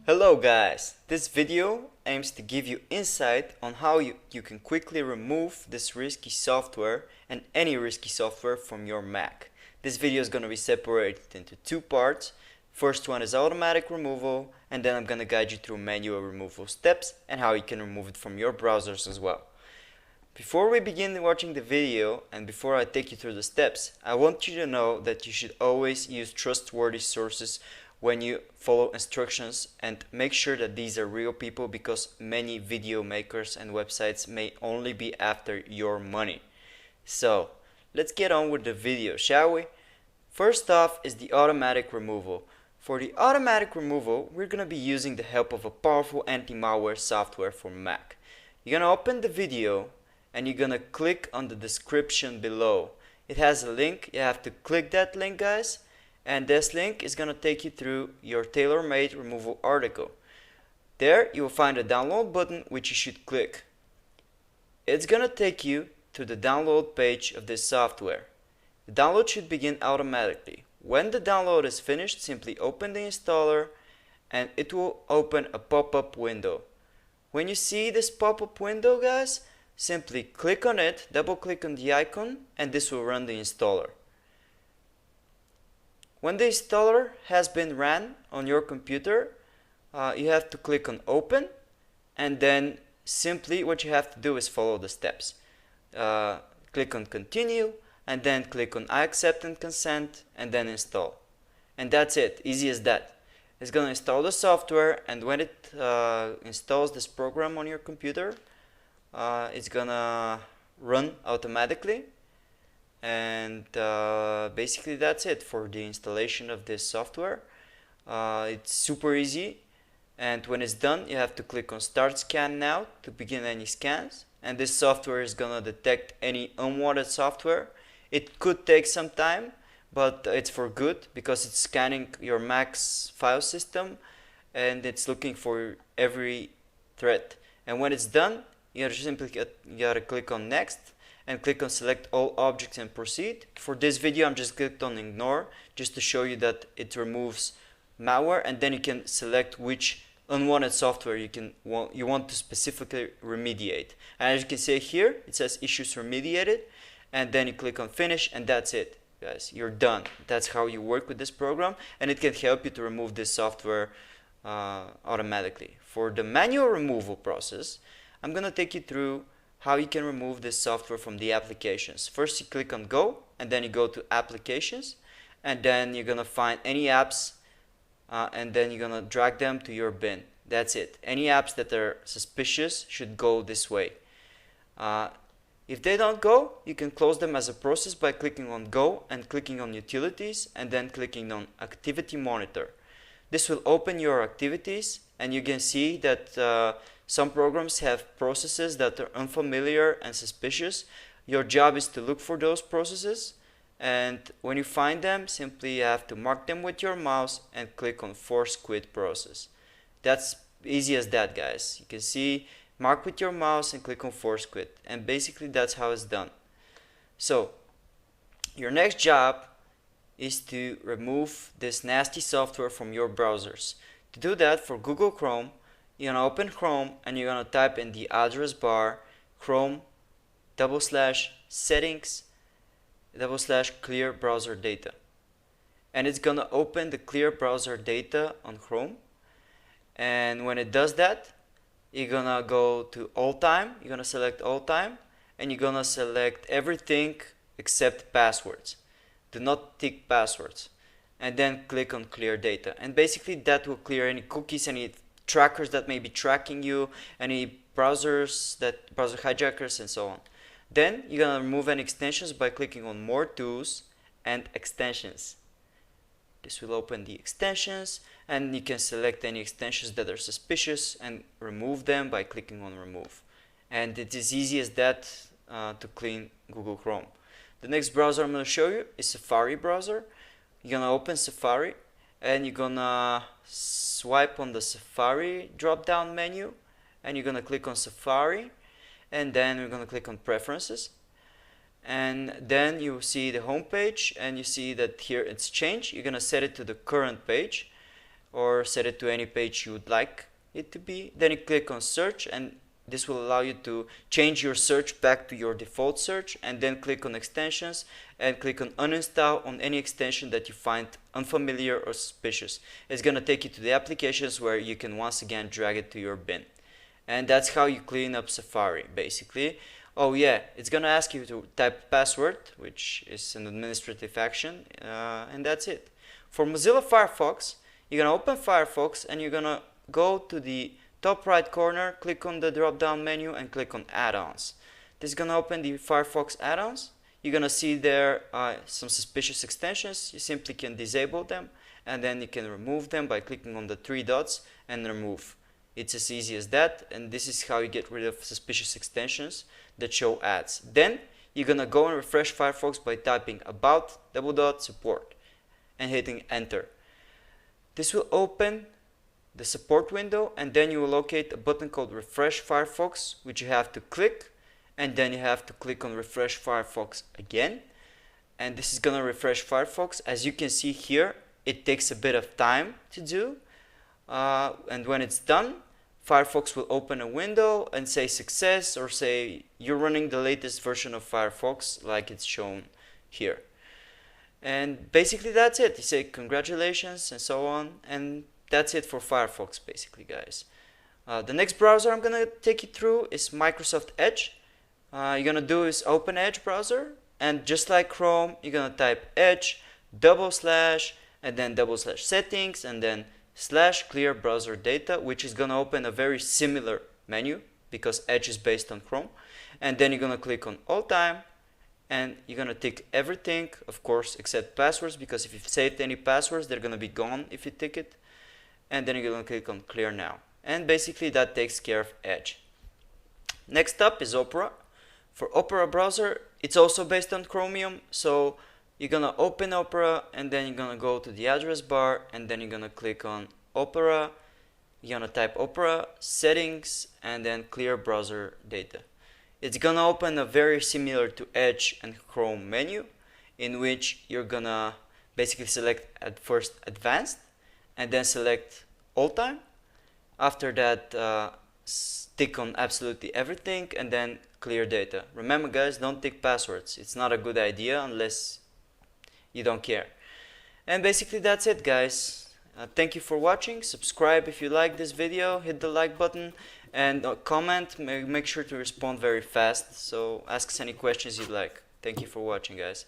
Hello guys, this video aims to give you insight on how you can quickly remove this risky software and any risky software from your Mac. This video is going to be separated into two parts. First one is automatic removal, and then I'm going to guide you through manual removal steps and how you can remove it from your browsers as well. Before we begin watching the video and before I take you through the steps, I want you to know that you should always use trustworthy sources when you follow instructions, and make sure that these are real people, because many video makers and websites may only be after your money. So let's get on with the video, shall we? First off is the automatic removal. For the automatic removal, we're going to be using the help of a powerful anti-malware software for Mac. You're going to open the video and you're going to click on the description below. It has a link. You have to click that link, guys. And this link is going to take you through your tailor-made removal article. There you will find a download button which you should click. It's going to take you to the download page of this software. The download should begin automatically. When the download is finished, simply open the installer and it will open a pop-up window. When you see this pop-up window, guys, simply click on it, double click on the icon, and this will run the installer. When the installer has been ran on your computer, you have to click on open, and then simply what you have to do is follow the steps. Click on continue, and then click on I accept and consent, and then install. And that's it, easy as that. It's going to install the software, and when it installs this program on your computer, it's going to run automatically. And basically that's it for the installation of this software. It's super easy, and when it's done you have to click on start scan now to begin any scans, and this software is gonna detect any unwanted software. It could take some time, but it's for good because it's scanning your Mac's file system and it's looking for every threat. And when it's done, you gotta click on next and click on select all objects and proceed. For this video I'm just clicked on ignore, just to show you that it removes malware, and then you can select which unwanted software you want to specifically remediate. And as you can see here, it says issues remediated, and then you click on finish, and that's it, guys, you're done. That's how you work with this program, and it can help you to remove this software automatically. For the manual removal process, I'm gonna take you through how you can remove this software from the applications. First you click on go, and then you go to applications, and then you're gonna find any apps, and then you're gonna drag them to your bin. That's it. Any apps that are suspicious should go this way. If they don't go, you can close them as a process by clicking on go and clicking on utilities, and then clicking on activity monitor. This will open your activities, and you can see that some programs have processes that are unfamiliar and suspicious. Your job is to look for those processes, and when you find them, simply you have to mark them with your mouse and click on force quit process. That's easy as that, guys. You can see, mark with your mouse and click on force quit, and basically that's how it's done. So your next job is to remove this nasty software from your browsers. To do that, for Google Chrome, you're going to open Chrome and you're going to type in the address bar Chrome/settings/ clear browser data, and it's going to open the clear browser data on Chrome. And when it does that, you're going to go to all time, you're going to select all time, and you're going to select everything except passwords. Do not tick passwords, and then click on clear data, and basically that will clear any cookies, any trackers that may be tracking you, any browser hijackers, and so on. Then you're going to remove any extensions by clicking on more tools and extensions. This will open the extensions, and you can select any extensions that are suspicious and remove them by clicking on remove. And it is easy as that to clean Google Chrome. The next browser I'm going to show you is Safari browser. You're going to open Safari, and you're going to swipe on the Safari drop down menu, and you're going to click on Safari, and then we're going to click on preferences, and then you see the home page, and you see that here it's changed. You're going to set it to the current page, or set it to any page you would like it to be. Then you click on search, and this will allow you to change your search back to your default search, and then click on extensions and click on uninstall on any extension that you find unfamiliar or suspicious. It's going to take you to the applications where you can once again drag it to your bin. And that's how you clean up Safari basically. Oh yeah, it's going to ask you to type password, which is an administrative action, and that's it. For Mozilla Firefox, you're going to open Firefox and you're going to go to the top right corner, click on the drop down menu and click on add-ons. This is going to open the Firefox add-ons. You're going to see there some suspicious extensions. You simply can disable them, and then you can remove them by clicking on the three dots and remove. It's as easy as that, and this is how you get rid of suspicious extensions that show ads. Then you're going to go and refresh Firefox by typing about _support and hitting enter. This will open the support window, and then you will locate a button called refresh Firefox, which you have to click, and then you have to click on refresh Firefox again, and this is gonna refresh Firefox. As you can see here, it takes a bit of time to do, and when it's done, Firefox will open a window and say success, or say you're running the latest version of Firefox like it's shown here. And basically that's it. You say congratulations and so on, and that's it for Firefox basically, guys. The next browser I'm gonna take you through is Microsoft Edge. You're gonna do is open Edge browser, and just like Chrome, you're gonna type Edge / and then / settings and then / clear browser data, which is gonna open a very similar menu because Edge is based on Chrome. And then you're gonna click on all time, and you're gonna tick everything, of course, except passwords, because if you've saved any passwords, they're gonna be gone if you tick it. And then you're gonna click on clear now. And basically that takes care of Edge. Next up is Opera. For Opera browser, it's also based on Chromium, so you're gonna open Opera, and then you're gonna go to the address bar, and then you're gonna click on Opera. You're gonna type Opera, settings, and then clear browser data. It's gonna open a very similar to Edge and Chrome menu, in which you're gonna basically select at first advanced, and then select all time. After that, tick on absolutely everything, and then clear data. Remember guys, don't tick passwords. It's not a good idea unless you don't care. And basically that's it, guys. Thank you for watching. Subscribe if you like this video, hit the like button, and comment. Make sure to respond very fast, so ask us any questions you'd like. Thank you for watching, guys.